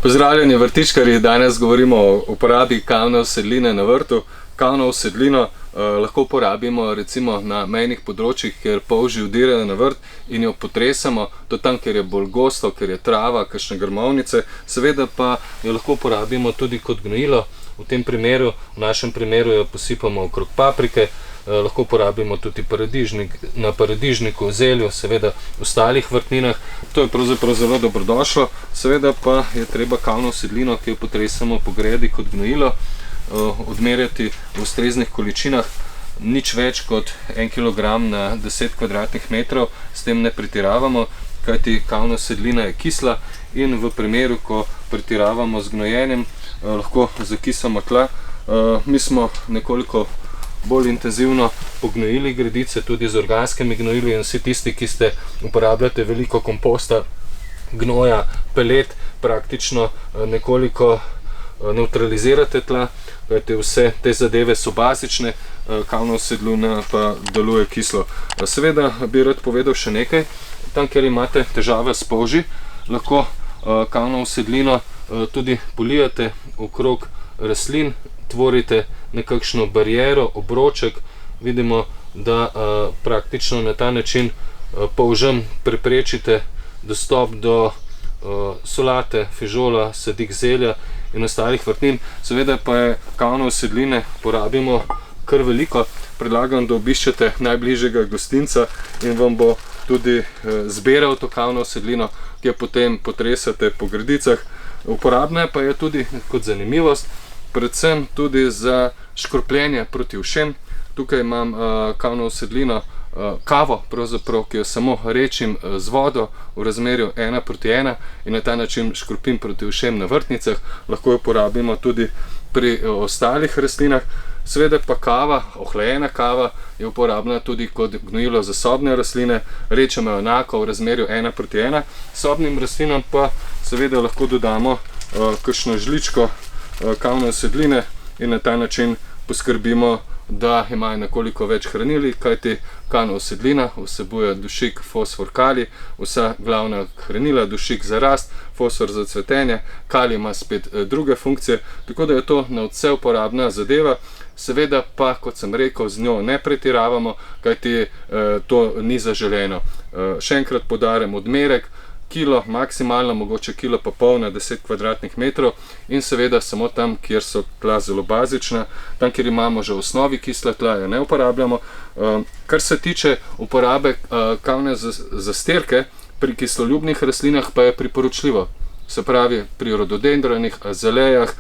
Pozdravljeni vrtičkarji, danes govorimo o uporabi kavne usedline na vrtu. Kavno usedlino lahko uporabimo recimo na mejnih področjih, kjer polži vdirajo na vrt in jo potresamo, to tam, kjer je bolj gosto, kjer je trava, kakšne grmovnice. Seveda pa jo lahko uporabimo tudi kot gnojilo. V tem primeru, v našem primeru jo posipamo okrog paprike, lahko uporabimo tudi na paradižniku, zelju, seveda v ostalih vrtninah. To je pravzaprav zelo dobrodošlo. Seveda pa je treba kavno usedlino, ki jo potresamo po gredi kot gnojilo, odmerjati v ustreznih količinah, nič več kot 1 kg na 10 kvadratnih metrov, s tem ne pretiravamo, kajti kavna usedlina je kisla in v primeru, ko pretiravamo z gnojenjem, lahko zakisamo tla. Mi smo nekoliko bolj intenzivno pognojili gredice, tudi z organskimi gnojili, in vsi tisti, ki uporabljate veliko komposta, gnoja, pelet, praktično nekoliko nevtralizirate tla, kajti vse te zadeve so bazične, kavna usedlina pa deluje kislo. Seveda bi rad povedal še nekaj, tam, kjer imate težave s polži, lahko kavno usedlino tudi polijate okrog rastlin, tvorite nekakšno bariero, obroček. Vidimo, da praktično na ta način polžem preprečite dostop do solate, fižola, sadik zelja in ostalih vrtnin. Seveda pa je kavne usedline porabimo kar veliko. Predlagam, da obiščete najbližjega gostinca in vam bo tudi zbiral to kavno usedlino, ki jo potem potresate po gredicah. Uporabna pa je tudi kot zanimivost, predvsem tudi za škropljenje proti ušem. Tukaj imam kavno usedlino, kavo, pravzaprav, ki jo samo rečim z vodo v razmerju 1:1 in na ta način škropim proti ušem na vrtnicah. Lahko jo uporabimo tudi pri ostalih rastlinah. Seveda pa kava, ohlajena kava, je uporabna tudi kot gnojilo za sobne rastline, rečemo jo enako v razmerju 1:1. Sobnim rastlinam pa seveda lahko dodamo kakšno žličko kavne usedline in na ta način poskrbimo, da imajo nekoliko več hranil, kajti kavna usedlina vsebuje dušik, fosfor, kalij, vsa glavna hranila, dušik za rast, fosfor za cvetenje, kalij ima spet druge funkcije, tako da je to nadvse uporabna zadeva. Seveda pa, kot sem rekel, z njo ne pretiravamo, kajti to ni zaželeno. Še enkrat poudarjam, odmerek, kilo maksimalno, mogoče 1,5 kg na 10 kvadratnih metrov in seveda samo tam, kjer so tla zelo bazična. Tam, kjer imamo že v osnovi kisla tla, jo ne uporabljamo. Kar se tiče uporabe kavne zastirke, pri kisloljubnih rastlinah pa je priporočljivo. Se pravi, pri rododendronih, azalejah,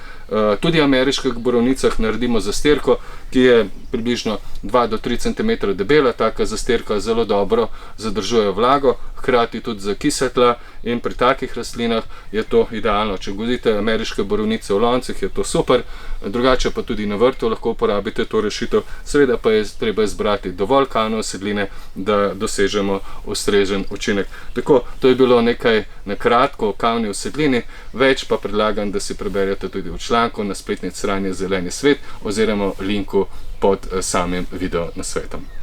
tudi ameriških borovnicah naredimo zastirko, ki je približno 2 do 3 cm debela. Taka zastirka zelo dobro zadržuje vlago, hkrati tudi zakisa tla in pri takih rastlinah je to idealno. Če gozite ameriške borovnice v loncih, je to super, drugače pa tudi na vrtu lahko uporabite to rešitev. Seveda pa je treba izbrati dovolj kavne usedline, da dosežemo ustrezen učinek. Tako, to je bilo nekaj na kratko o kavni usedlini, več pa predlagam, da si preberete tudi v članku na spletni strani Zeleni svet oziroma linku pod samim video nasvetom.